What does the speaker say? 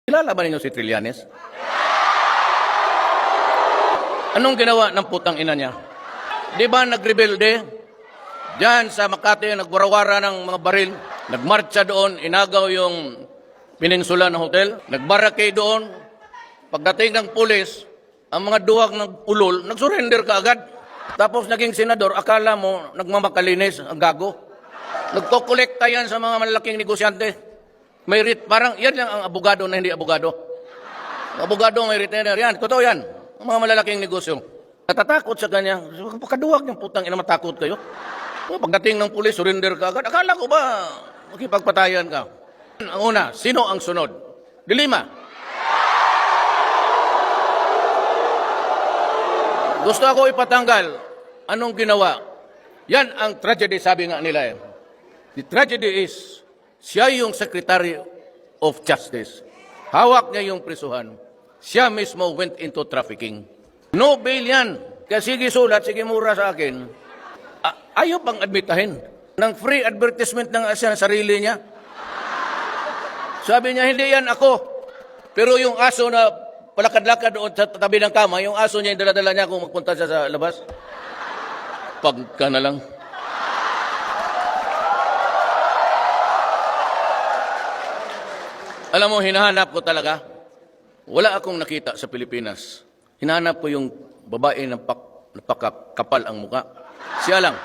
Kilala ba ninyo si Trillanes? Anong ginawa ng putang ina niya? Di ba nagrebelde? Diyan sa Makati, nagwarawara ng mga baril. Nagmarcha doon, inagaw yung Peninsula na hotel. Nagbarricade doon. Pagdating ng pulis, ang mga duwag ng ulol, nagsurrender ka agad. Tapos naging senador, akala mo nagmamakalinis, ang gago. Nagkokolekta yan sa mga malalaking negosyante. May parang yan lang ang abogado na hindi abogado. Abogado may retainer. Yan, totoo yan. Ang mga malalaking negosyo. Natatakot sa kanya. Pagkaduwag ng putang ina, matakot kayo. Pagdating ng pulis, surrender ka agad. Akala ko ba makipagpatayan ka? Ang una, sino ang sunod? Dilima. Gusto ako ipatanggal. Anong ginawa? Yan ang tragedy, sabi nga nila eh. The tragedy is, siya yung Secretary of Justice. Hawak niya yung prisuhan. Siya mismo went into trafficking. No bail yan. Kaya sige sulat, sige mura sa akin. Ayaw pang admitahin. Nang free advertisement ng siya sarili niya. Sabi niya, hindi yan ako. Pero yung aso na palakad-lakad doon sa tabi ng kama, yung aso niya, yung dala-dala niya kung magpunta siya sa labas. Pagka na lang. Alam mo, hinahanap ko talaga. Wala akong nakita sa Pilipinas. Hinahanap ko yung babae na napakakapal ang muka. Siya lang.